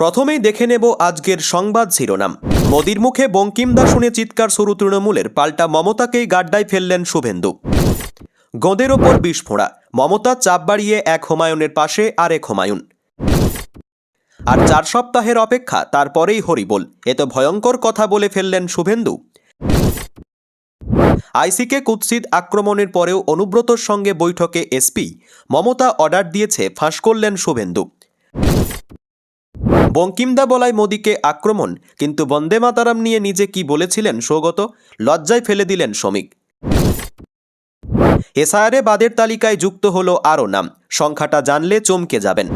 প্রথমেই দেখে নেব আজকের সংবাদ শিরোনাম। মোদির মুখে বঙ্কিমদা শুনে চিৎকার শুরু তৃণমূলের, পাল্টা মমতাকেই গাড্ডায় ফেললেন শুভেন্দু। গোঁদের ওপর বিস্ফোরা, মমতা চাপ বাড়িয়ে এক হুমায়ুনের পাশে আরেক হুমায়ুন। আর 4 সপ্তাহের অপেক্ষা, তারপরেই হরিবোল, এত ভয়ঙ্কর কথা বলে ফেললেন শুভেন্দু। আইসিকে কুৎসিত আক্রমণের পরেও অনুব্রতর সঙ্গে বৈঠকে এসপি, মমতা অর্ডার দিয়েছে, ফাঁস করলেন শুভেন্দু। বঙ্কিমদা বলায় মোদিকে আক্রমণ, কিন্তু বন্দে মাতারাম নিয়ে নিজে কি বলেছিলেন সৌগত, লজ্জায় ফেলে দিলেন শ্রমিক। এসআইআরে বাদের তালিকায় যুক্ত হলো আরও নাম, সংখ্যাটা জানলে চমকে যাবেন।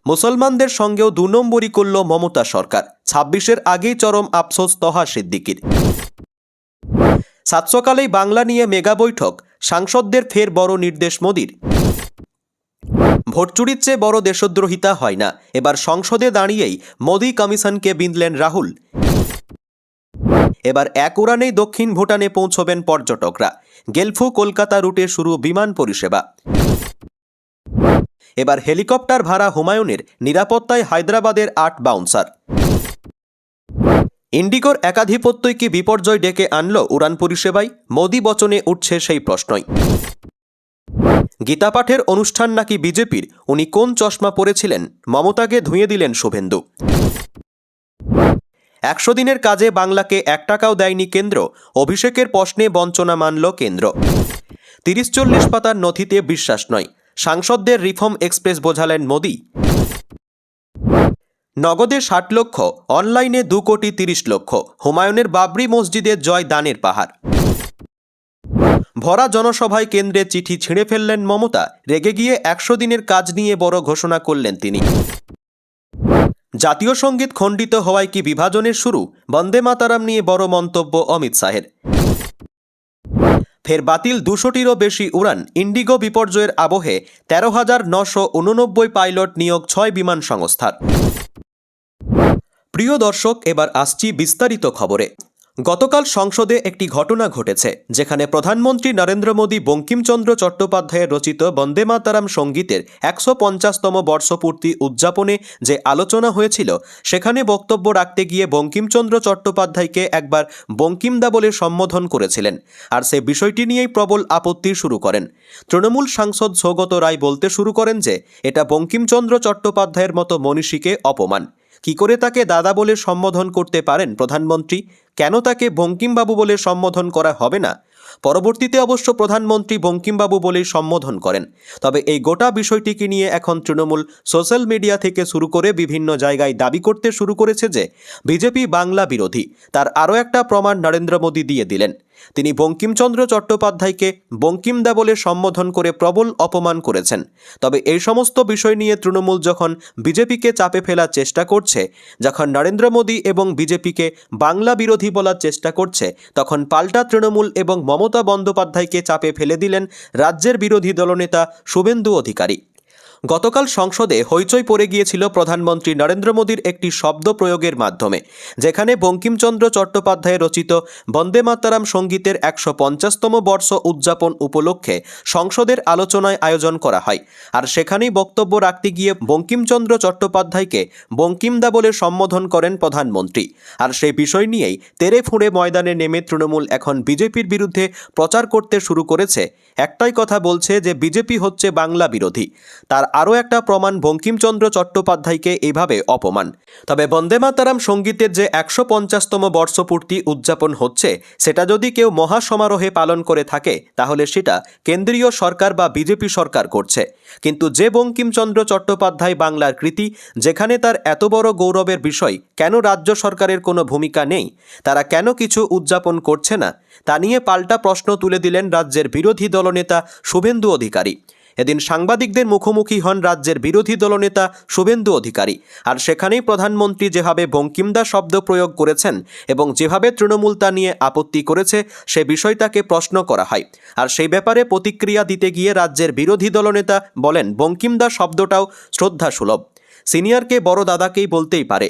মুসলমানদের সঙ্গেও 2 নম্বরই করল মমতা সরকার, 26-এর আগেই চরম আফসোস তহা সিদ্দিকির। 7 সকালেই বাংলা নিয়ে মেগা বৈঠক, সাংসদদের ফের বড় নির্দেশ মোদির। ভোট চুরির চেয়ে বড় দেশদ্রোহিতা হয় না, এবার সংসদে দাঁড়িয়েই মোদি কমিশনকে বিঁধলেন রাহুল। এবার এক উড়ানেই দক্ষিণ ভুটানে পৌঁছবেন পর্যটকরা, গেলফু কলকাতা রুটে শুরু বিমান পরিষেবা। এবার হেলিকপ্টার ভাড়া হুমায়ুনের, নিরাপত্তায় হায়দ্রাবাদের 8 বাউন্সার। ইন্ডিগোর একাধিপত্যই কি বিপর্যয় ডেকে আনল উড়ান পরিষেবায়, মোদি বচনে উঠছে সেই প্রশ্নই। গীতাপাঠের অনুষ্ঠান নাকি বিজেপির, উনি কোন চশমা পরেছিলেন, মমতাকে ধুয়ে দিলেন শুভেন্দু। 100 দিনের কাজে বাংলাকে 1 টাকাও দেয়নি কেন্দ্র, অভিষেকের প্রশ্নে বঞ্চনা মানল কেন্দ্র। 30-40 পাতার নথিতে বিশ্বাস নয়, সাংসদদের রিফর্ম এক্সপ্রেস বোঝালেন মোদি। নগদে 60 লক্ষ, অনলাইনে 2 কোটি 30 লক্ষ, হুমায়ুনের বাবরি মসজিদের জয় দানের পাহাড়। ভরা জনসভায় কেন্দ্রের চিঠি ছিঁড়ে ফেললেন মমতা, রেগে গিয়ে 100 দিনের কাজ নিয়ে বড় ঘোষণা করলেন তিনি। জাতীয় সঙ্গীত খণ্ডিত হওয়ায় কি বিভাজনের শুরু, বন্দে মাতারাম নিয়ে বড় মন্তব্য অমিত শাহের। ফের বাতিল 200টিরও বেশি উড়ান, ইন্ডিগো বিপর্যয়ের আবহে 13,989 পাইলট নিয়োগ 6 বিমান সংস্থার। প্রিয় দর্শক, এবার আসছি বিস্তারিত খবরে। গতকাল সংসদে একটি ঘটনা ঘটেছে, যেখানে প্রধানমন্ত্রী নরেন্দ্র মোদী বঙ্কিমচন্দ্র চট্টোপাধ্যায়ের রচিত বন্দে মাতারাম সঙ্গীতের 150তম বর্ষপূর্তি উদযাপনে যে আলোচনা হয়েছিল, সেখানে বক্তব্য রাখতে গিয়ে বঙ্কিমচন্দ্র চট্টোপাধ্যায়কে একবার বঙ্কিমদা বলে সম্বোধন করেছিলেন, আর সে বিষয়টি নিয়েই প্রবল আপত্তি শুরু করেন। তৃণমূল সাংসদ সৌগত রায় বলতে শুরু করেন যে এটা বঙ্কিমচন্দ্র চট্টোপাধ্যায়ের মতো মনীষীকে অপমান। কি করে তাকে দাদা বলে সম্বোধন করতে পারেন প্রধানমন্ত্রী, কেন তাকে বঙ্কিমবাবু বলে সম্বোধন করা হবে না? পরবর্তীতে অবশ্য প্রধানমন্ত্রী বঙ্কিমবাবু বলেই সম্বোধন করেন। তবে এই গোটা বিষয়টিকে নিয়ে এখন তৃণমূল সোশ্যাল মিডিয়া থেকে শুরু করে বিভিন্ন জায়গায় দাবি করতে শুরু করেছে যে বিজেপি বাংলা বিরোধী। তার আরও একটা প্রমাণ নরেন্দ্র মোদী দিয়ে দিলেন। তিনি বঙ্কিমচন্দ্র চট্টোপাধ্যায়কে বঙ্কিমদা বলে সম্বোধন করে প্রবল অপমান করেছেন। তবে এই সমস্ত বিষয় নিয়ে তৃণমূল যখন বিজেপিকে চাপে ফেলার চেষ্টা করছে, যখন নরেন্দ্র মোদী এবং বিজেপিকে বাংলা বিরোধী বলার চেষ্টা করছে, তখন পাল্টা তৃণমূল এবং মমতা বন্দ্যোপাধ্যায়কে চাপে ফেলে দিলেন রাজ্যের বিরোধী দলনেতা শুভেন্দু অধিকারী। গতকাল সংসদে হইচই পড়ে গিয়েছিল প্রধানমন্ত্রী নরেন্দ্র মোদীর একটি শব্দ প্রয়োগের মাধ্যমে, যেখানে বঙ্কিমচন্দ্র চট্টোপাধ্যায় রচিত বন্দে মাতারাম সঙ্গীতের 150তম বর্ষ উদযাপন উপলক্ষে সংসদের আলোচনায় আয়োজন করা হয়। আর সেখানেই বক্তব্য রাখতে গিয়ে বঙ্কিমচন্দ্র চট্টোপাধ্যায়কে বঙ্কিমদা বলে সম্বোধন করেন প্রধানমন্ত্রী। আর সেই বিষয় নিয়েই তেড়ে ফুঁড়ে ময়দানে নেমে তৃণমূল এখন বিজেপির বিরুদ্ধে প্রচার করতে শুরু করেছে। একটাই কথা বলছে যে বিজেপি হচ্ছে বাংলা বিরোধী। তার আরও একটা প্রমাণ বঙ্কিমচন্দ্র চট্টোপাধ্যায়কে এইভাবে অপমান। তবে বন্দে মাতারাম সঙ্গীতের যে 150তম বর্ষপূর্তি উদযাপন হচ্ছে, সেটা যদি কেউ মহাসমারোহে পালন করে থাকে, তাহলে সেটা কেন্দ্রীয় সরকার বা বিজেপি সরকার করছে। কিন্তু যে বঙ্কিমচন্দ্র চট্টোপাধ্যায় বাংলার কৃতি, যেখানে তার এত বড় গৌরবের বিষয়, কেন রাজ্য সরকারের কোনো ভূমিকা নেই? তারা কেন কিছু উদযাপন করছে না? তা নিয়ে পাল্টা প্রশ্ন তুলে দিলেন রাজ্যের বিরোধী দলনেতা শুভেন্দু অধিকারী। এদিন সাংবাদিকদের মুখোমুখি হন রাজ্যের বিরোধী দলনেতা শুভেন্দু অধিকারী। আর সেখানেই প্রধানমন্ত্রী যেভাবে বঙ্কিমদা শব্দ প্রয়োগ করেছেন এবং যেভাবে তৃণমূল তা নিয়ে আপত্তি করেছে, সে বিষয়টাকে প্রশ্ন করা হয়। আর সেই ব্যাপারে প্রতিক্রিয়া দিতে গিয়ে রাজ্যের বিরোধী দলনেতা বলেন, বঙ্কিমদা শব্দটাও শ্রদ্ধাসুলভ, সিনিয়রকে বড় দাদাকেই বলতেই পারে।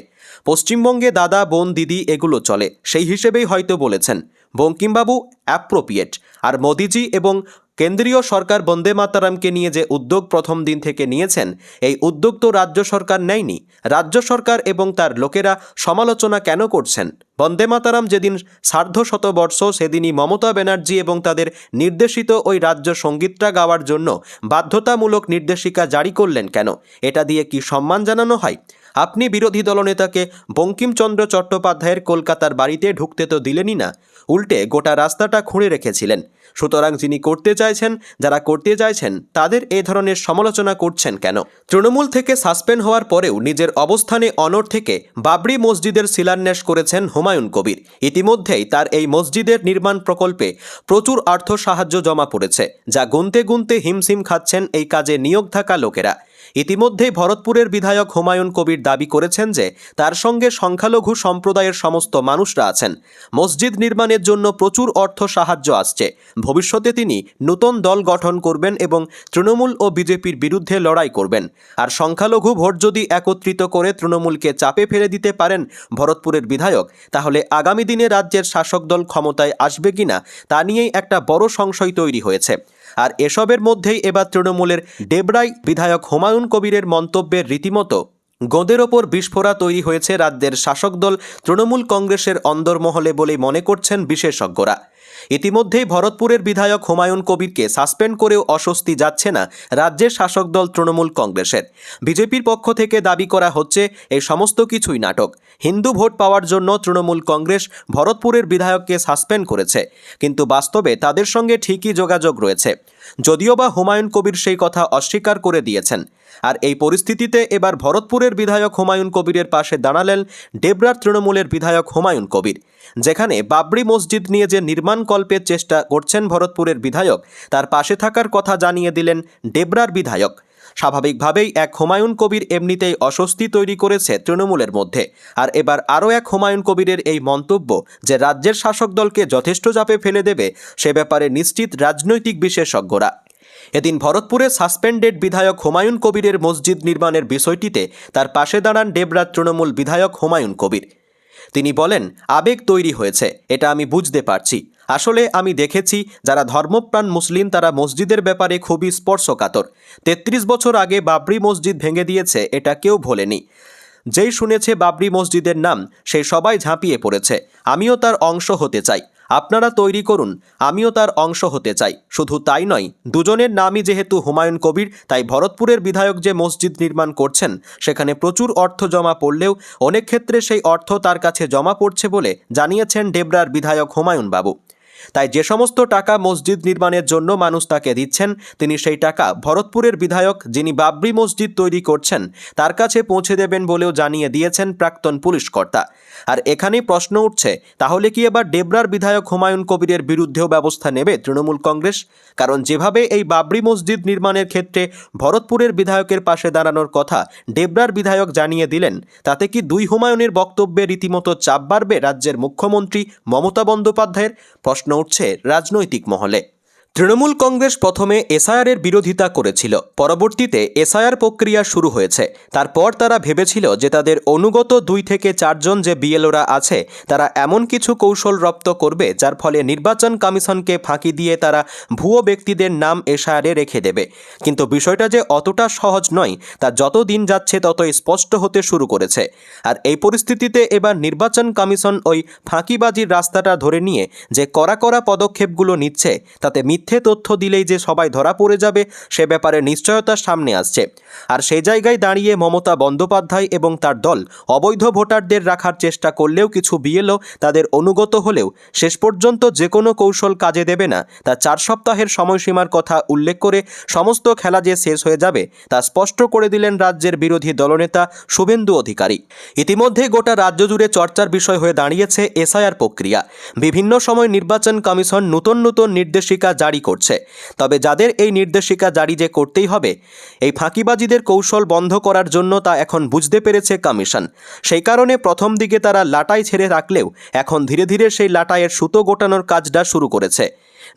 পশ্চিমবঙ্গে দাদা, বোন, দিদি এগুলো চলে, সেই হিসেবেই হয়তো বলেছেন। বঙ্কিমবাবু অ্যাপ্রোপ্রিয়েট। আর মোদিজি এবং কেন্দ্রীয় সরকার বন্দে মাতরমকে নিয়ে যে উদ্যোগ প্রথম দিন থেকে নিয়েছেন, এই উদ্যোগ তো রাজ্য সরকার নেয়নি। রাজ্য সরকার এবং তার লোকেরা সমালোচনা কেন করছেন? বন্দে মাতরম যেদিন সার্ধশতবর্ষ, সেদিনই মমতা ব্যানার্জি এবং তাদের নির্দেশিত ওই রাজ্য সঙ্গীতটা গাওয়ার জন্য বাধ্যতামূলক নির্দেশিকা জারি করলেন কেন? এটা দিয়ে কি সম্মান জানানো হয়? আপনি বিরোধী দলনেতাকে বঙ্কিমচন্দ্র চট্টোপাধ্যায়ের কলকাতার বাড়িতে ঢুকতে তো দিলেনই না, উল্টে গোটা রাস্তাটা খুঁড়ে রেখেছিলেন। সুতরাং যিনি করতে চাইছেন, যারা করতে চাইছেন, তাদের এ ধরনের সমালোচনা করছেন কেন? তৃণমূল থেকে সাসপেন্ড হওয়ার পরেও নিজের অবস্থানে অনড় থেকে বাবরি মসজিদের শিলান্যাস করেছেন হুমায়ুন কবির। ইতিমধ্যেই তার এই মসজিদের নির্মাণ প্রকল্পে প্রচুর অর্থ সাহায্য জমা পড়েছে, যা গুনতে গুনতে হিমশিম খাচ্ছেন এই কাজে নিয়োগ থাকা লোকেরা। ইতিমধ্যেই ভরতপুরের বিধায়ক হুমায়ুন কবির দাবি করেছেন যে তার সঙ্গে সংখ্যালঘু সম্প্রদায়ের সমস্ত মানুষরা আছেন। মসজিদ নির্মাণের জন্য প্রচুর অর্থ সাহায্য আসছে। ভবিষ্যতে তিনি নতুন দল গঠন করবেন এবং তৃণমূল ও বিজেপির বিরুদ্ধে লড়াই করবেন। আর সংখ্যালঘু ভোট যদি একত্রিত করে তৃণমূলকে চাপে ফেলে দিতে পারেন ভরতপুরের বিধায়ক, তাহলে আগামী দিনে রাজ্যের শাসক দল ক্ষমতায় আসবে কিনা তা নিয়েই একটা বড় সংশয় তৈরি হয়েছে। আর এসবের মধ্যেই এবার তৃণমূলের ডেবরাই বিধায়ক হুমায়ুন কবিরের মন্তব্যের রীতিমতো গোঁদের ওপর বিস্ফোরা তৈরি হয়েছে রাজ্যের শাসক দল তৃণমূল কংগ্রেসের অন্দরমহলে বলেই মনে করছেন বিশেষজ্ঞরা। ইতিমধ্যেই ভরতপুরের বিধায়ক হুমায়ুন কবিরকে সাসপেন্ড করেও অস্বস্তি যাচ্ছে না রাজ্যের শাসক দল তৃণমূল কংগ্রেসের। বিজেপির পক্ষ থেকে দাবি করা হচ্ছে এই সমস্ত কিছুই নাটক। হিন্দু ভোট পাওয়ার জন্য তৃণমূল কংগ্রেস ভরতপুরের বিধায়ককে সাসপেন্ড করেছে, কিন্তু বাস্তবে তাদের সঙ্গে ঠিকই যোগাযোগ রয়েছে, যদিও বা হুমায়ুন কবির সেই কথা অস্বীকার করে দিয়েছেন। আর এই পরিস্থিতিতে এবার ভরতপুরের বিধায়ক হুমায়ুন কবিরের পাশে দাঁড়ালেন ডেবরার তৃণমূলের বিধায়ক হুমায়ুন কবির। যেখানে বাবরি মসজিদ নিয়ে যে নির্মাণকল্পের চেষ্টা করছেন ভরতপুরের বিধায়ক, তার পাশে থাকার কথা জানিয়ে দিলেন ডেবরার বিধায়ক। স্বাভাবিকভাবেই এক হুমায়ুন কবির এমনিতেই অস্বস্তি তৈরি করেছে তৃণমূলের মধ্যে। আর এবার আরও এক হুমায়ুন কবিরের এই মন্তব্য যে রাজ্যের শাসক দলকে যথেষ্ট চাপে ফেলে দেবে, সে ব্যাপারে নিশ্চিত রাজনৈতিক বিশেষজ্ঞরা। এদিন ভরতপুরে সাসপেন্ডেড বিধায়ক হুমায়ুন কবিরের মসজিদ নির্মাণের বিষয়টিতে তার পাশে দাঁড়ান ডেবরার তৃণমূল বিধায়ক হুমায়ুন কবির। তিনি বলেন, আবেগ তৈরি হয়েছে, এটা আমি বুঝতে পারছি। আসলে আমি দেখেছি যারা ধর্মপ্রাণ মুসলিম তারা মসজিদের ব্যাপারে খুবই স্পর্শকাতর। 33 বছর আগে বাবরি মসজিদ ভেঙে দিয়েছে, এটা কেউ ভোলেনি। যেই শুনেছে বাবরি মসজিদের নাম, সেই সবাই ঝাঁপিয়ে পড়েছে। আমিও তার অংশ হতে চাই। আপনারা তৈরি করুন, আমিও তার অংশ হতে চাই। শুধু তাই নয়, দুজনের নামই যেহেতু হুমায়ুন কবির, তাই ভরতপুরের বিধায়ক যে মসজিদ নির্মাণ করছেন সেখানে প্রচুর অর্থ জমা পড়লেও অনেক ক্ষেত্রে সেই অর্থ তার কাছে জমা পড়ছে বলে জানিয়েছেন ডেবরার বিধায়ক হুমায়ুন বাবু। তাই যে সমস্ত টাকা মসজিদ নির্মাণের জন্য মানুষ তাকে দিচ্ছেন, তিনি সেই টাকা ভরতপুরের বিধায়ক যিনি বাবরি মসজিদ তৈরি করছেন তার কাছে পৌঁছে দেবেন বলেও জানিয়ে দিয়েছেন প্রাক্তন পুলিশ কর্তা। আর এখানেই প্রশ্ন উঠছে, তাহলে কি এবার ডেবরার বিধায়ক হুমায়ুন কবিরের বিরুদ্ধেও ব্যবস্থা নেবে তৃণমূল কংগ্রেস? কারণ যেভাবে এই বাবরি মসজিদ নির্মাণের ক্ষেত্রে ভরতপুরের বিধায়কের পাশে দাঁড়ানোর কথা ডেবরার বিধায়ক জানিয়ে দিলেন, তাতে কি দুই হুমায়ুনের বক্তব্যে রীতিমতো চাপ বাড়বে রাজ্যের মুখ্যমন্ত্রী মমতা বন্দ্যোপাধ্যায়ের? প্রশ্ন উঠছে রাজনৈতিক মহলে। তৃণমূল কংগ্রেস প্রথমে এসআইআরের বিরোধিতা করেছিল, পরবর্তীতে এসআইআর প্রক্রিয়া শুরু হয়েছে। তারপর তারা ভেবেছিল যে তাদের অনুগত 2 থেকে 4 জন যে বিএলওরা আছে তারা এমন কিছু কৌশল রপ্ত করবে যার ফলে নির্বাচন কমিশনকে ফাঁকি দিয়ে তারা ভুয়ো ব্যক্তিদের নাম এসআইআরে রেখে দেবে। কিন্তু বিষয়টা যে অতটা সহজ নয় তা যত দিন যাচ্ছে ততই স্পষ্ট হতে শুরু করেছে। আর এই পরিস্থিতিতে এবার নির্বাচন কমিশন ওই ফাঁকিবাজির রাস্তাটা ধরে নিয়ে যে কড়া কড়া পদক্ষেপগুলো নিচ্ছে, তাতে মিথ্যে তথ্য দিলেই যে সবাই ধরা পড়ে যাবে সে ব্যাপারে নিশ্চয়তা সামনে আসছে। আর সেই জায়গায় দাঁড়িয়ে মমতা বন্দ্যোপাধ্যায় এবং তার দল অবৈধ ভোটারদের রাখার চেষ্টা করলেও কিছু বিএলও তাদের অনুগত হলেও শেষ পর্যন্ত যে কোনো কৌশল কাজে দেবে না, তা 4 সপ্তাহের সময়সীমার কথা উল্লেখ করে সমস্ত খেলা যে শেষ হয়ে যাবে তা স্পষ্ট করে দিলেন রাজ্যের বিরোধী দলনেতা শুভেন্দু অধিকারী। ইতিমধ্যে গোটা রাজ্য জুড়ে চর্চার বিষয় হয়ে দাঁড়িয়েছে এসআইআর প্রক্রিয়া। বিভিন্ন সময় নির্বাচন কমিশন নতুন নতুন নির্দেশিকা জারি করছে, তবে যাদের এই নির্দেশিকা জারি যে করতেই হবে এই ফাঁকিবাজিদের কৌশল বন্ধ করার জন্য তা এখন বুঝতে পেরেছে কমিশন। সেই কারণে প্রথম দিকে তারা লাটাই ছেড়ে রাখলেও এখন ধীরে ধীরে সেই লাটাইয়ের সুতো গোটানোর কাজটা শুরু করেছে।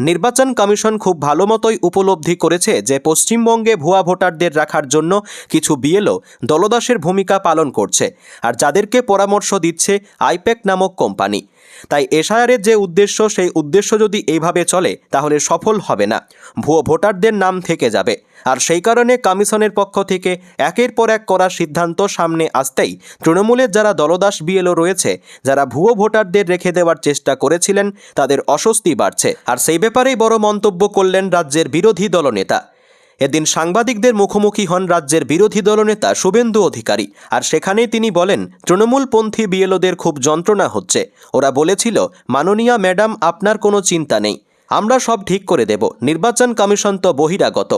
নির্বাচন কমিশন খুব ভালো মতোই উপলব্ধি করেছে যে পশ্চিমবঙ্গে ভুয়া ভোটারদের রাখার জন্য কিছু বিএলও দলদাসের ভূমিকা পালন করছে, আর যাদেরকে পরামর্শ দিচ্ছে আইপ্যাক নামক কোম্পানি। তাই এসআইআরের যে উদ্দেশ্য, সেই উদ্দেশ্য যদি এইভাবে চলে তাহলে সফল হবে না, ভুয়ো ভোটারদের নাম থেকে যাবে। আর সেই কারণে কমিশনের পক্ষ থেকে একের পর এক করার সিদ্ধান্ত সামনে আসতেই তৃণমূলের যারা দলদাস বিএলও রয়েছে, যারা ভুয়ো ভোটারদের রেখে দেওয়ার চেষ্টা করেছিলেন, তাদের অস্বস্তি বাড়ছে। আর সেই ব্যাপারেই বড় মন্তব্য করলেন রাজ্যের বিরোধী দলনেতা। এদিন সাংবাদিকদের মুখোমুখি হন রাজ্যের বিরোধী দলনেতা শুভেন্দু অধিকারী, আর সেখানেই তিনি বলেন তৃণমূলপন্থী বিএলওদের খুব যন্ত্রণা হচ্ছে। ওরা বলেছিল, মাননীয়া ম্যাডাম, আপনার কোনো চিন্তা নেই, আমরা সব ঠিক করে দেব, নির্বাচন কমিশন তো বহিরাগত,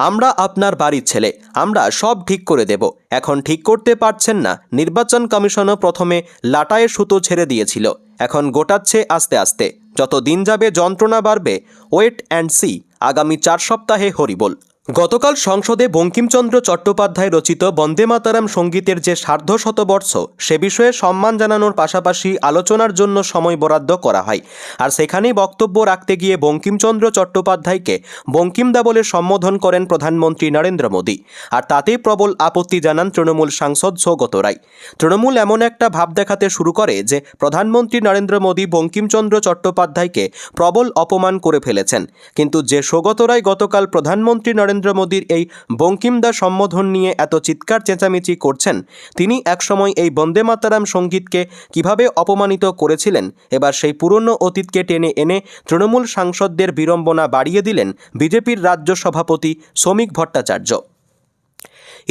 আমরা আপনার বাড়ির ছেলে, আমরা সব ঠিক করে দেব। এখন ঠিক করতে পারছেন না, নির্বাচন কমিশনও প্রথমে লাটায়ে সুতো ছেড়ে দিয়েছিল, এখন গোটাচ্ছে আস্তে আস্তে, যত দিন যাবে যন্ত্রণা বাড়বে, ওয়েট অ্যান্ড সি, আগামী 4 সপ্তাহে হরিবোল। গতকাল সংসদে বঙ্কিমচন্দ্র চট্টোপাধ্যায় রচিত বন্দে মাতরম সঙ্গীতের যে সার্ধশতবর্ষ, সে বিষয়ে সম্মান জানানোর পাশাপাশি আলোচনার জন্য সময় বরাদ্দ করা হয়। আর সেখানেই বক্তব্য রাখতে গিয়ে বঙ্কিমচন্দ্র চট্টোপাধ্যায়কে বঙ্কিমদা বলে সম্বোধন করেন প্রধানমন্ত্রী নরেন্দ্র মোদী। আর তাতেই প্রবল আপত্তি জানান তৃণমূল সাংসদ সৌগত রায়। তৃণমূল এমন একটা ভাব দেখাতে শুরু করে যে প্রধানমন্ত্রী নরেন্দ্র মোদী বঙ্কিমচন্দ্র চট্টোপাধ্যায়কে প্রবল অপমান করে ফেলেছেন। কিন্তু যে সৌগত রায় গতকাল প্রধানমন্ত্রী নরেন্দ্র মোদীর এই বঙ্কিমদা সম্বোধন নিয়ে এত চিৎকার চেঁচামেচি করছেন, তিনি একসময় এই বন্দে মাতরম সঙ্গীতকে কিভাবে অপমানিত করেছিলেন, এবার সেই পুরনো অতীতকে টেনে এনে তৃণমূল সাংসদদের বিড়ম্বনা বাড়িয়ে দিলেন বিজেপির রাজ্য সভাপতি শ্রমিক ভট্টাচার্য।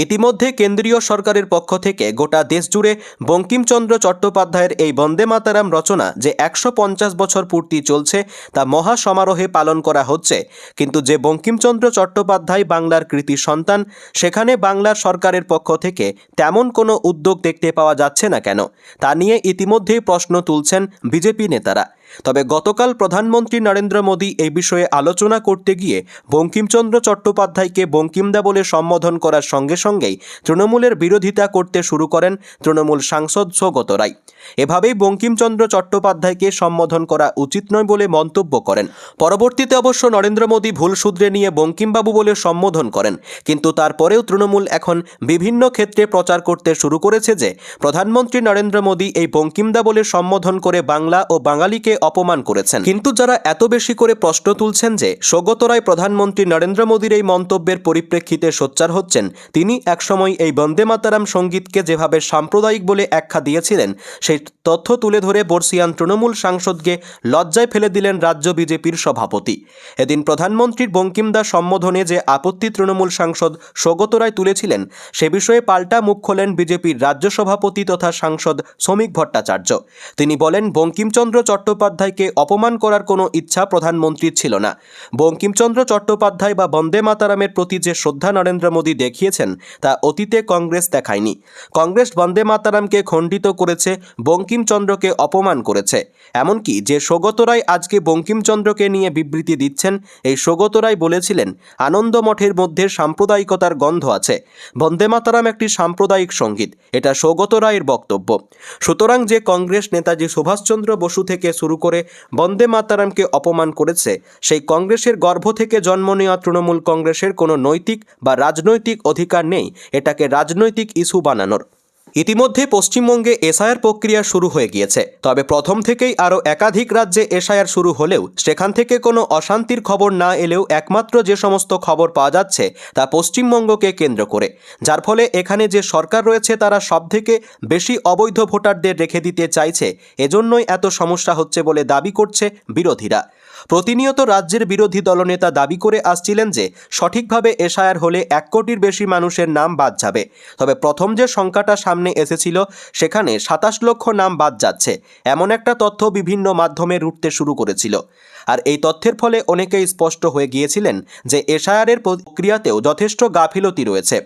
ইতিমধ্যে কেন্দ্রীয় সরকারের পক্ষ থেকে গোটা দেশ জুড়ে বঙ্কিমচন্দ্র চট্টোপাধ্যায়ের এই বন্দে মাতরম রচনা যে 150 বছর পূর্তি চলছে, তা মহা সমারোহে পালন করা হচ্ছে। কিন্তু যে বঙ্কিমচন্দ্র চট্টোপাধ্যায় বাংলার কৃতি সন্তান, সেখানে বাংলার সরকারের পক্ষ থেকে তেমন কোনো উদ্যোগ দেখতে পাওয়া যাচ্ছে না কেন, তা নিয়ে ইতিমধ্যেই প্রশ্ন তুলছেন বিজেপি নেতারা। তবে গতকাল প্রধানমন্ত্রী নরেন্দ্র মোদী এই বিষয়ে আলোচনা করতে গিয়ে বঙ্কিমচন্দ্র চট্টোপাধ্যায়কে বঙ্কিমদা বলে সম্বোধন করার সঙ্গে সঙ্গেই তৃণমূলের বিরোধিতা করতে শুরু করেন তৃণমূল সাংসদ সৌগত রায়। এভাবেই বঙ্কিমচন্দ্র চট্টোপাধ্যায়কে সম্বোধন করা উচিত নয় বলে মন্তব্য করেন। পরবর্তীতে অবশ্য নরেন্দ্র মোদী ভুল শুধরে নিয়ে বঙ্কিমবাবু বলে সম্বোধন করেন। কিন্তু তারপরেও তৃণমূল এখন বিভিন্ন ক্ষেত্রে প্রচার করতে শুরু করেছে যে প্রধানমন্ত্রী নরেন্দ্র মোদী এই বঙ্কিমদা বলে সম্বোধন করে বাংলা ও বাঙালিকে অপমান করেছেন। কিন্তু যারা এত বেশি করে প্রশ্ন তুলছেন যে সৌগত রায় প্রধানমন্ত্রী নরেন্দ্র মোদীর এই মন্তব্যের পরিপ্রেক্ষিতে সোচ্চার হচ্ছেন, তিনি একসময় এই বন্দে মাতরম সঙ্গীতকে যেভাবে সাম্প্রদায়িক বলে আখ্যা দিয়েছিলেন, সেই তথ্য তুলে ধরে বর্ষিয়ান তৃণমূল সাংসদকে লজ্জায় ফেলে দিলেন রাজ্য বিজেপির সভাপতি। এদিন প্রধানমন্ত্রীর বঙ্কিমদা সম্বোধনে যে আপত্তি তৃণমূল সাংসদ সৌগত রায় তুলেছিলেন, সে বিষয়ে পাল্টা মুখ খোলেন বিজেপির রাজ্য সভাপতি তথা সাংসদ শ্রমিক ভট্টাচার্য। তিনি বলেন, বঙ্কিমচন্দ্র চট্টোপাধ্যায়কে অপমান করার কোনো ইচ্ছা প্রধানমন্ত্রীর ছিল না। বঙ্কিমচন্দ্র চট্টোপাধ্যায় বা বন্দে মাতরমের প্রতি যে শ্রদ্ধা নরেন্দ্র মোদী দেখিয়েছেন, তা অতীতে কংগ্রেস দেখায়নি। কংগ্রেস বন্দে মাতরমকে খণ্ডিত করেছে, বঙ্কিমচন্দ্রকে অপমান করেছে। এমনকি যে সৌগত রায় আজকে বঙ্কিমচন্দ্রকে নিয়ে বিবৃতি দিচ্ছেন, এই সৌগত রায় বলেছিলেন আনন্দ মঠের মধ্যে সাম্প্রদায়িকতার গন্ধ আছে, বন্দে মাতরম একটি সাম্প্রদায়িক সঙ্গীত, এটা সৌগত রায়ের বক্তব্য। সুতরাং যে কংগ্রেস নেতাজি সুভাষচন্দ্র বসু থেকে শুরু করে বন্দে মাতরমকে অপমান করেছে, সেই কংগ্রেসের গর্ভ থেকে জন্ম নেওয়া তৃণমূল কংগ্রেসের কোনো নৈতিক বা রাজনৈতিক অধিকার নেই এটাকে রাজনৈতিক ইস্যু বানানোর। ইতিমধ্যে পশ্চিমবঙ্গে এসআইআর প্রক্রিয়া শুরু হয়ে গিয়েছে। তবে প্রথম থেকেই আরও একাধিক রাজ্যে এসআইআর শুরু হলেও সেখান থেকে কোনো অশান্তির খবর না এলেও একমাত্র যে সমস্ত খবর পাওয়া যাচ্ছে তা পশ্চিমবঙ্গকে কেন্দ্র করে, যার ফলে এখানে যে সরকার রয়েছে তারা সবথেকে বেশি অবৈধ ভোটারদের রেখে দিতে চাইছে। এজন্যই এত সমস্যা হচ্ছে বলে দাবি করছে বিরোধীরা। প্রতিনিয়ত রাজ্যের বিরোধী দলনেতা দাবি করে আসছিলেন যে সঠিকভাবে এসআইআর হলে 1 কোটির বেশি মানুষের নাম বাদ যাবে। তবে প্রথম যে সংখ্যাটা সামনে এসেছিল, সেখানে 27 লক্ষ নাম বাদ যাচ্ছে, এমন একটা তথ্য বিভিন্ন মাধ্যমে উঠতে শুরু করেছিল। আর এই তথ্যের ফলে অনেকেই স্পষ্ট হয়ে গিয়েছিলেন যে এসআইআরের প্রক্রিয়াতেও যথেষ্ট গাফিলতি রয়েছে।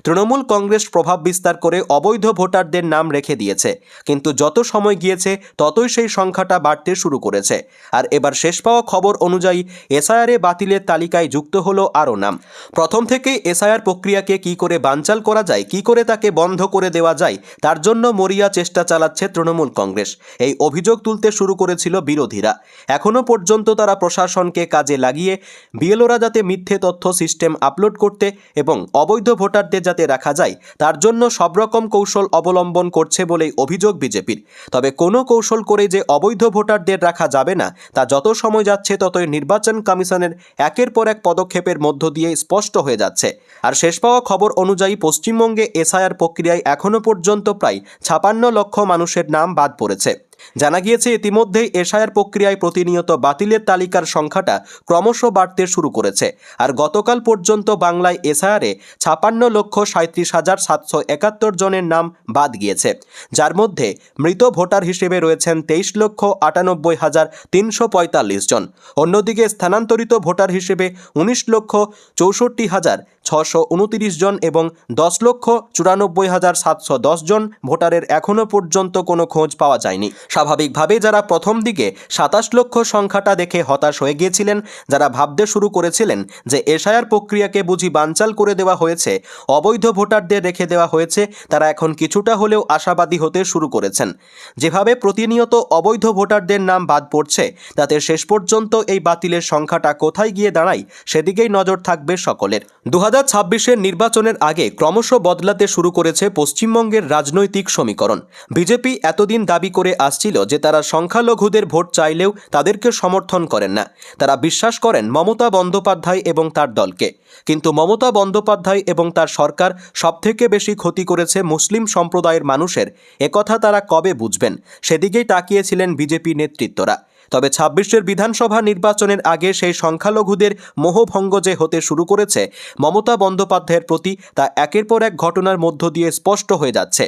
তৃণমূল কংগ্রেস প্রভাব বিস্তার করে অবৈধ ভোটারদের নাম রেখে দিয়েছে, কিন্তু যত সময় গিয়েছে ততই সেই সংখ্যাটা বাড়তে শুরু করেছে। আর এবার শেষ পাওয়া খবর অনুযায়ী এসআইআরে বাতিলের তালিকায় যুক্ত হলো আরও নাম। প্রথম থেকেই এসআইআর প্রক্রিয়াকে কী করে বানচাল করা যায়, কী করে তাকে বন্ধ করে দেওয়া যায়, তার জন্য মরিয়া চেষ্টা চালাচ্ছে তৃণমূল কংগ্রেস। এই অভিযোগ তুলতে শুরু করেছিল বিরোধীরা। এখনও পর্যন্ত তারা প্রশাসনকে কাজে লাগিয়ে বিএলওরা যাতে মিথ্যে তথ্য সিস্টেম আপলোড করতে এবং অবৈধ ভোটারদের যাতে রাখা যায় তার জন্য সব রকম কৌশল অবলম্বন করছে বলেই অভিযোগ বিজেপির। তবে কোনো কৌশল করে যে অবৈধ ভোটারদের রাখা যাবে না তা যত সময় যাচ্ছে ততই নির্বাচন কমিশনের একের পর এক পদক্ষেপের মধ্য দিয়ে স্পষ্ট হয়ে যাচ্ছে। আর শেষ পাওয়া খবর অনুযায়ী পশ্চিমবঙ্গে এসআইআর প্রক্রিয়ায় এখনও পর্যন্ত প্রায় 56 লক্ষ মানুষের নাম বাদ পড়েছে। জানা গিয়েছে ইতিমধ্যেই এসআইআর প্রক্রিয়ায় প্রতিনিয়ত বাতিলের তালিকার সংখ্যাটা ক্রমশ বাড়তে শুরু করেছে। আর গতকাল পর্যন্ত বাংলায় এসআইআরে 56,37,771 জনের নাম বাদ গিয়েছে, যার মধ্যে মৃত ভোটার হিসেবে রয়েছেন 23,98,345 জন। অন্যদিকে স্থানান্তরিত ভোটার হিসেবে 19,64,629 জন এবং 10,94,710 জন ভোটারের এখনও পর্যন্ত কোনো খোঁজ পাওয়া যায়নি। স্বাভাবিকভাবে যারা প্রথম দিকে 27 লক্ষ সংখ্যাটা দেখে হতাশ হয়ে গিয়েছিলেন, যারা ভাবতে শুরু করেছিলেন যে এসআইআর প্রক্রিয়াকে বুঝি বানচাল করে দেওয়া হয়েছে, অবৈধ ভোটারদের রেখে দেওয়া হয়েছে, তারা এখন কিছুটা হলেও আশাবাদী হতে শুরু করেছেন। যেভাবে প্রতিনিয়ত অবৈধ ভোটারদের নাম বাদ পড়ছে তাতে শেষ পর্যন্ত এই বাতিলের সংখ্যাটা কোথায় গিয়ে দাঁড়ায় সেদিকেই নজর থাকবে সকলের। 2026-এর নির্বাচনের আগে ক্রমশ বদলাতে শুরু করেছে পশ্চিমবঙ্গের রাজনৈতিক সমীকরণ। বিজেপি এতদিন দাবি করে আসছিল যে তারা সংখ্যালঘুদের ভোট চাইলেও তাদেরকে সমর্থন করেন না, তারা বিশ্বাস করেন মমতা বন্দ্যোপাধ্যায় এবং তার দলকে। কিন্তু মমতা বন্দ্যোপাধ্যায় এবং তার সরকার সবথেকে বেশি ক্ষতি করেছে মুসলিম সম্প্রদায়ের মানুষের, একথা তারা কবে বুঝবেন সেদিকেই তাকিয়েছিলেন বিজেপি নেতৃত্বরা। তবে 26-এর বিধানসভা নির্বাচনের আগে সেই সংখ্যালঘুদের মোহভঙ্গ যে হতে শুরু করেছে মমতা বন্দ্যোপাধ্যায়ের প্রতি, তা একের পর এক ঘটনার মধ্য দিয়ে স্পষ্ট হয়ে যাচ্ছে।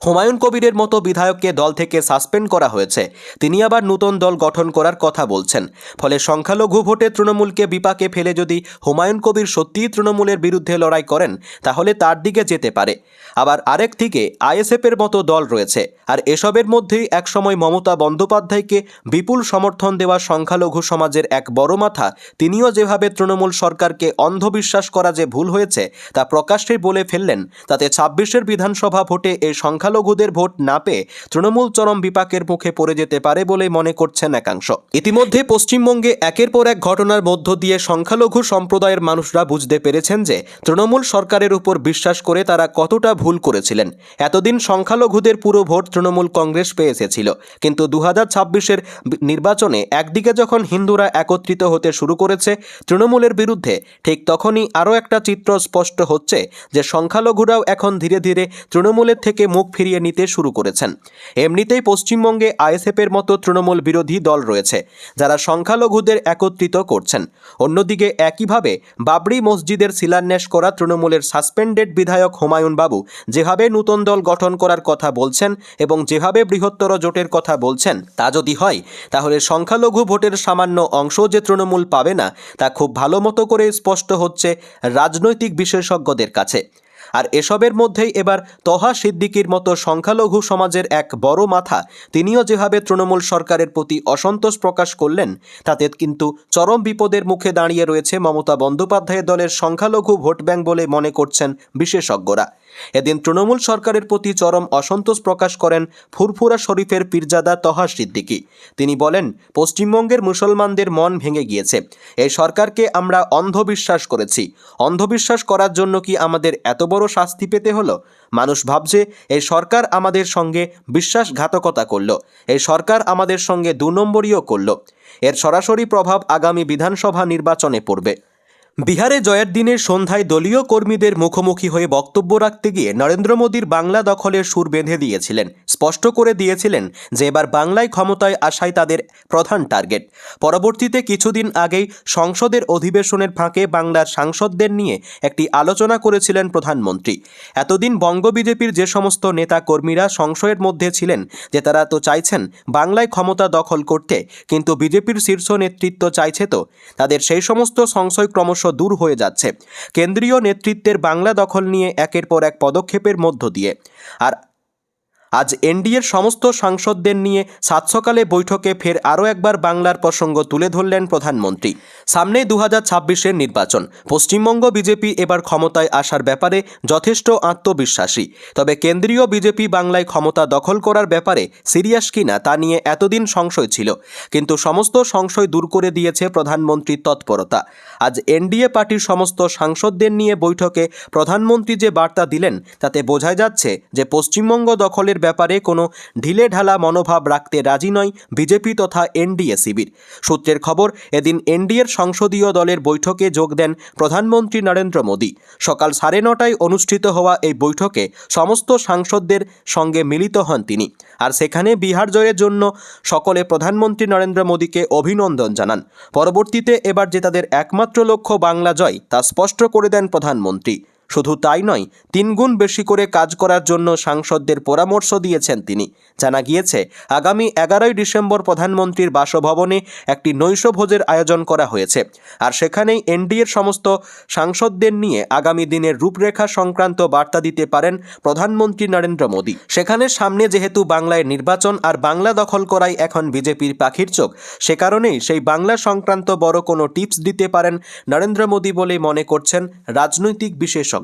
হুমায়ুন কবিরের মতো বিধায়ককে দল থেকে সাসপেন্ড করা হয়েছে, তিনি আবার নতুন দল গঠন করার কথা বলছেন। ফলে সংখ্যালঘু ভোটে তৃণমূলকে বিপাকে ফেলে যদি হুমায়ুন কবির সত্যিই তৃণমূলের বিরুদ্ধে লড়াই করেন তাহলে তার দিকে যেতে পারে। আবার আরেক দিকে আইএসএফের মতো দল রয়েছে। আর এসবের মধ্যেই একসময় মমতা বন্দ্যোপাধ্যায়কে বিপুল সমর্থন দেওয়া সংখ্যালঘু সমাজের এক বড় মাথা, তিনিও যেভাবে তৃণমূল সরকারকে অন্ধবিশ্বাস করা যে ভুল হয়েছে তা প্রকাশ্যে বলে ফেললেন, তাতে 26-এর বিধানসভা ভোটে এই সংখ্যালঘুদের ভোট না পেয়ে তৃণমূল চরম বিপাকের মুখে পড়ে যেতে পারে বলে মনে করছেন একাংশ। ইতিমধ্যে পশ্চিমবঙ্গে একের পর এক ঘটনার মধ্য দিয়ে সংখ্যালঘু সম্প্রদায়ের মানুষরা বুঝতে পেরেছেন যে তৃণমূল সরকারের উপর বিশ্বাস করে তারা কতটা ভুল করেছিলেন। এতদিন সংখ্যালঘুদের পুরো ভোট তৃণমূল কংগ্রেস পেয়ে এসেছিল, কিন্তু 2026-এর নির্বাচনে একদিকে যখন হিন্দুরা একত্রিত হতে শুরু করেছে তৃণমূলের বিরুদ্ধে, ঠিক তখনই আরও একটা চিত্র স্পষ্ট হচ্ছে যে সংখ্যালঘুরাও এখন ধীরে ধীরে তৃণমূলের থেকে মুখ ফিরিয়ে নিতে শুরু করেছেন। এমনিতেই পশ্চিমবঙ্গে আইএসএফের মতো তৃণমূল বিরোধী দল রয়েছে যারা সংখ্যালঘুদের একত্রিত করছেন। অন্যদিকে একইভাবে বাবরি মসজিদের শিলান্যাস করা তৃণমূলের সাসপেন্ডেড বিধায়ক হুমায়ুন বাবু যেভাবে নতুন দল গঠন করার কথা বলছেন এবং যেভাবে বৃহত্তর জোটের কথা বলছেন, তা যদি হয় তাহলে সংখ্যালঘু ভোটের সামান্য অংশ যে তৃণমূল পাবে না তা খুব ভালো মতো করে স্পষ্ট হচ্ছে রাজনৈতিক বিশেষজ্ঞদের কাছে। আর এসবের মধ্যেই এবার তহা সিদ্দিকীর মতো সংখ্যালঘু সমাজের এক বড় মাথা, তিনিও যেভাবে তৃণমূল সরকারের প্রতি অসন্তোষ প্রকাশ করলেন তাতে কিন্তু চরম বিপদের মুখে দাঁড়িয়ে রয়েছে মমতা বন্দ্যোপাধ্যায়ের দলের সংখ্যালঘু ভোট ব্যাংক বলে মনে করছেন বিশেষজ্ঞরা। এদিন তৃণমূল সরকারের প্রতি চরম অসন্তোষ প্রকাশ করেন ফুরফুরা শরীফের পীরজাদা তহা সিদ্দিকী। তিনি বলেন, পশ্চিমবঙ্গের মুসলমানদের মন ভেঙে গিয়েছে, এই সরকারকে আমরা অন্ধবিশ্বাস করেছি, অন্ধবিশ্বাস করার জন্য কি আমাদের এত বড় শাস্তি পেতে হলো? মানুষ ভাবছে এই সরকার আমাদের সঙ্গে বিশ্বাসঘাতকতা করল, এই সরকার আমাদের সঙ্গে 2 নম্বরীও করল। এর সরাসরি প্রভাব আগামী বিধানসভা নির্বাচনে পড়বে। বিহারে জয়ের দিনের সন্ধ্যায় দলীয় কর্মীদের মুখোমুখি হয়ে বক্তব্য রাখতে গিয়ে নরেন্দ্র মোদীর বাংলা দখলের সুর বেঁধে দিয়েছিলেন, স্পষ্ট করে দিয়েছিলেন যে এবার বাংলায় ক্ষমতায় আসাই তাদের প্রধান টার্গেট। পরবর্তীতে কিছুদিন আগেই সংসদের অধিবেশনের ফাঁকে বাংলার সাংসদদের নিয়ে একটি আলোচনা করেছিলেন প্রধানমন্ত্রী। এতদিন বঙ্গ বিজেপির যে সমস্ত নেতা কর্মীরা সংশয়ের মধ্যে ছিলেন যে তারা তো চাইছেন বাংলায় ক্ষমতা দখল করতে, কিন্তু বিজেপির শীর্ষ নেতৃত্ব চাইছে তো, তাদের সেই সমস্ত সংশয় ক্রমশ দূর হয়ে যাচ্ছে কেন্দ্রীয় নেতৃত্বের বাংলা দখল নিয়ে একের পর এক পদক্ষেপের মধ্য দিয়ে। আজ এনডিএর সমস্ত সাংসদদের নিয়ে সাত সকালে বৈঠকে ফের আরও একবার বাংলার প্রসঙ্গ তুলে ধরলেন প্রধানমন্ত্রী। সামনে 2026-এর নির্বাচন। পশ্চিমবঙ্গ বিজেপি এবার ক্ষমতায় আসার ব্যাপারে যথেষ্ট আত্মবিশ্বাসী। তবে কেন্দ্রীয় বিজেপি বাংলায় ক্ষমতা দখল করার ব্যাপারে সিরিয়াস কিনা তা নিয়ে এতদিন সংশয় ছিল, কিন্তু সমস্ত সংশয় দূর করে দিয়েছে প্রধানমন্ত্রীর তৎপরতা। আজ এনডিএ পার্টির সমস্ত সাংসদদের নিয়ে বৈঠকে প্রধানমন্ত্রী যে বার্তা দিলেন তাতে বোঝা যাচ্ছে যে পশ্চিমবঙ্গ দখলের ব্যাপারে কোনো ঢিলেঢালা মনোভাব রাখতে রাজি নয় বিজেপি তথা এনডিএ শিবির। সূত্রের খবর, এদিন এনডিএর সংসদীয় দলের বৈঠকে যোগ দেন প্রধানমন্ত্রী নরেন্দ্র মোদী। সকাল 9:30টায় অনুষ্ঠিত হওয়া এই বৈঠকে সমস্ত সাংসদদের সঙ্গে মিলিত হন তিনি। আর সেখানে বিহার জয়ের জন্য সকলে প্রধানমন্ত্রী নরেন্দ্র মোদীকে অভিনন্দন জানান। পরবর্তীতে এবার যে তাদের একমাত্র লক্ষ্য বাংলা জয় তা স্পষ্ট করে দেন প্রধানমন্ত্রী। শুধু তাই নয়, 3 গুণ বেশি করে কাজ করার জন্য সাংসদদের পরামর্শ দিয়েছেন তিনি। জানা গিয়েছে, আগামী 11ই ডিসেম্বর প্রধানমন্ত্রীর বাসভবনে একটি নৈশভোজের আয়োজন করা হয়েছে। আর সেখানেই এনডিএর সমস্ত সাংসদদের নিয়ে আগামী দিনের রূপরেখা সংক্রান্ত বার্তা দিতে পারেন প্রধানমন্ত্রী নরেন্দ্র মোদী। সেখানে সামনে যেহেতু বাংলায় নির্বাচন আর বাংলা দখল করাই এখন বিজেপির পাখির চোখ, সে কারণেই সেই বাংলা সংক্রান্ত বড় কোনো টিপস দিতে পারেন নরেন্দ্র মোদী বলে মনে করছেন রাজনৈতিক বিশেষজ্ঞরা।